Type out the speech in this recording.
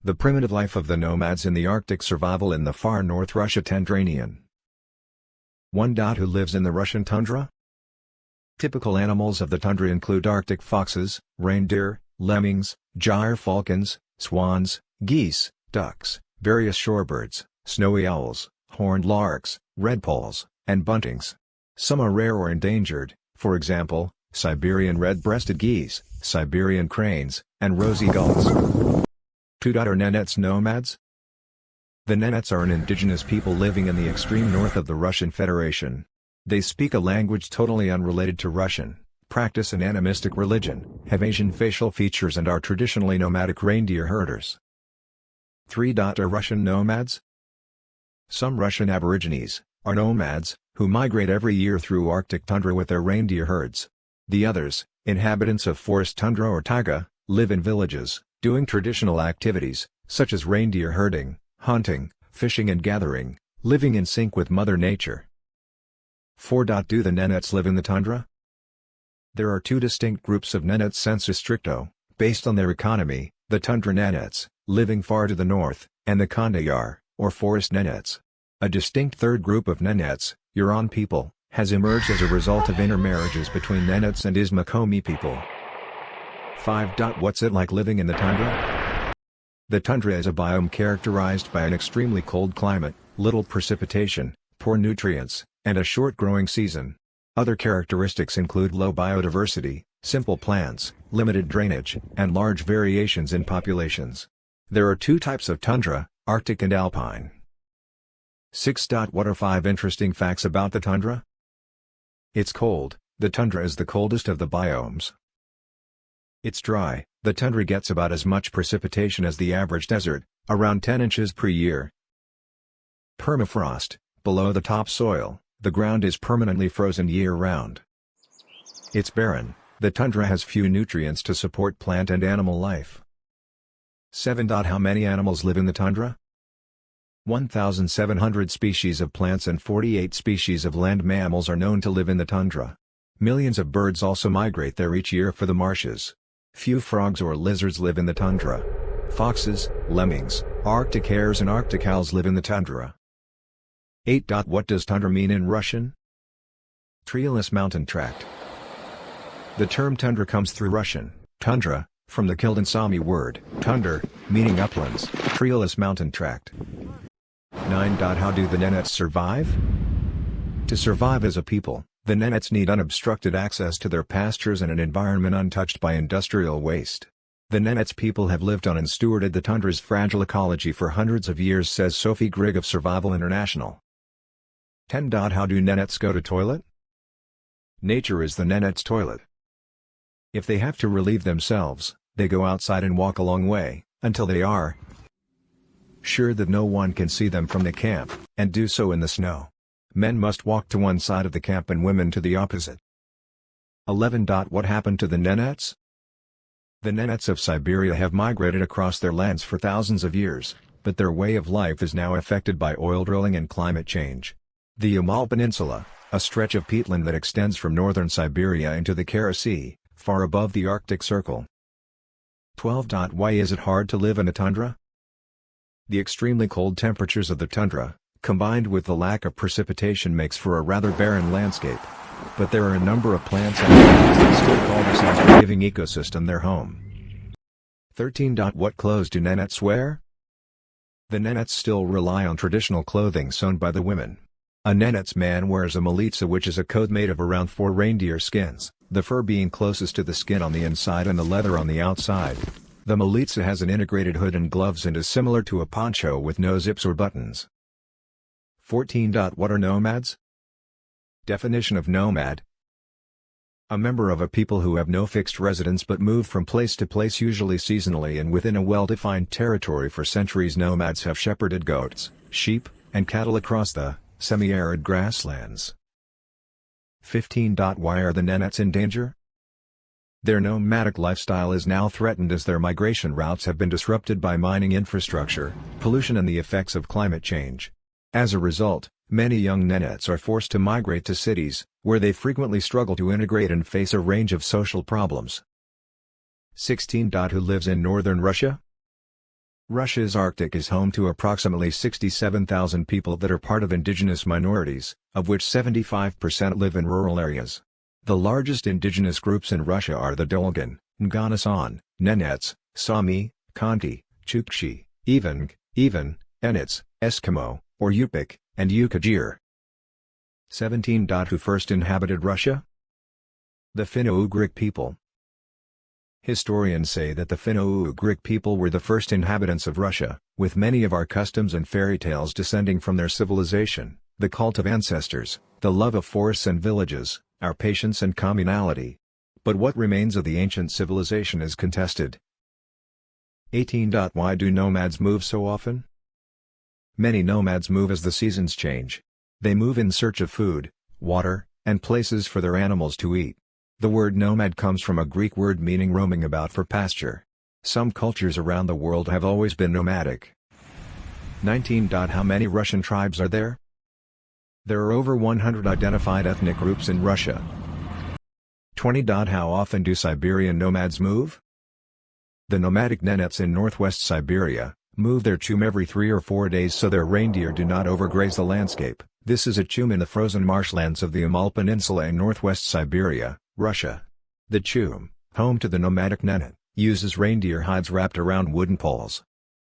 The primitive life of the nomads in the Arctic. Survival in the far north Russia Tendranian. 1. Who lives in the Russian tundra? Typical animals of the tundra include Arctic foxes, reindeer, lemmings, gyre falcons, swans, geese, ducks, various shorebirds, snowy owls, horned larks, redpolls, and buntings. Some are rare or endangered, for example, Siberian red-breasted geese, Siberian cranes, and rosy gulls. 2. Are Nenets nomads? The Nenets are an indigenous people living in the extreme north of the Russian Federation. They speak a language totally unrelated to Russian, practice an animistic religion, have Asian facial features and are traditionally nomadic reindeer herders. 3. Are Russian nomads? Some Russian aborigines are nomads, who migrate every year through Arctic tundra with their reindeer herds. The others, inhabitants of forest tundra or taiga, live in villages, doing traditional activities, such as reindeer herding, hunting, fishing and gathering, living in sync with Mother Nature. 4. Do the Nenets live in the tundra? There are two distinct groups of Nenets sensu stricto, based on their economy, the tundra Nenets, living far to the north, and the Kandayar, or forest Nenets. A distinct third group of Nenets, Huron people, has emerged as a result of intermarriages between Nenets and Ismakomi people. 5. What's it like living in the tundra? The tundra is a biome characterized by an extremely cold climate, little precipitation, poor nutrients, and a short growing season. Other characteristics include low biodiversity, simple plants, limited drainage, and large variations in populations. There are two types of tundra, Arctic and alpine. 6. What are 5 interesting facts about the tundra? It's cold. The tundra is the coldest of the biomes. It's dry. The tundra gets about as much precipitation as the average desert, around 10 inches per year. Permafrost. Below the topsoil, the ground is permanently frozen year-round. It's barren. The tundra has few nutrients to support plant and animal life. 7. How many animals live in the tundra? 1,700 species of plants and 48 species of land mammals are known to live in the tundra. Millions of birds also migrate there each year for the marshes. Few frogs or lizards live in the tundra. Foxes, lemmings, Arctic hares and Arctic owls live in the tundra. 8. What does tundra mean in Russian? Treeless mountain tract. The term tundra comes through Russian, tundra, from the Kildin Sami word, tundra, meaning uplands, treeless mountain tract. 9. How do the Nenets survive? To survive as a people, the Nenets need unobstructed access to their pastures and an environment untouched by industrial waste. The Nenets people have lived on and stewarded the tundra's fragile ecology for hundreds of years, says Sophie Grigg of Survival International. 10. How do Nenets go to toilet? Nature is the Nenets' toilet. If they have to relieve themselves, they go outside and walk a long way, until they are sure that no one can see them from the camp, and do so in the snow. Men must walk to one side of the camp and women to the opposite. 11. What happened to the Nenets? The Nenets of Siberia have migrated across their lands for thousands of years, but their way of life is now affected by oil drilling and climate change. The Yamal Peninsula, a stretch of peatland that extends from northern Siberia into the Kara Sea, far above the Arctic Circle. 12. Why is it hard to live in a tundra? The extremely cold temperatures of the tundra, combined with the lack of precipitation, makes for a rather barren landscape. But there are a number of plants and animals that still call this unforgiving ecosystem their home. 13. What clothes do Nenets wear? The Nenets still rely on traditional clothing sewn by the women. A Nenets man wears a militsa, which is a coat made of around 4 reindeer skins, the fur being closest to the skin on the inside and the leather on the outside. The militsa has an integrated hood and gloves and is similar to a poncho with no zips or buttons. 14. What are nomads? Definition of nomad: a member of a people who have no fixed residence but move from place to place, usually seasonally and within a well-defined territory. For centuries, nomads have shepherded goats, sheep, and cattle across the semi-arid grasslands. 15. Why are the Nenets in danger? Their nomadic lifestyle is now threatened as their migration routes have been disrupted by mining infrastructure, pollution and the effects of climate change. As a result, many young Nenets are forced to migrate to cities, where they frequently struggle to integrate and face a range of social problems. 16. Who lives in northern Russia? Russia's Arctic is home to approximately 67,000 people that are part of indigenous minorities, of which 75% live in rural areas. The largest indigenous groups in Russia are the Dolgan, Nganasan, Nenets, Sami, Khanty, Chukchi, Evang, Nenets, Eskimo, or Yupik, and Yukagir. 17. Who first inhabited Russia? The Finno-Ugric people. Historians say that the Finno-Ugric people were the first inhabitants of Russia, with many of our customs and fairy tales descending from their civilization, the cult of ancestors, the love of forests and villages, our patience and communality. But what remains of the ancient civilization is contested. 18. Why do nomads move so often? Many nomads move as the seasons change. They move in search of food, water, and places for their animals to eat. The word nomad comes from a Greek word meaning roaming about for pasture. Some cultures around the world have always been nomadic. 19. How many Russian tribes are there? There are over 100 identified ethnic groups in Russia. 20. How often do Siberian nomads move? The nomadic Nenets in northwest Siberia move their chum every 3 or 4 days so their reindeer do not overgraze the landscape. This is a chum in the frozen marshlands of the Amal Peninsula in northwest Siberia, Russia. The chum, home to the nomadic Nenet, uses reindeer hides wrapped around wooden poles.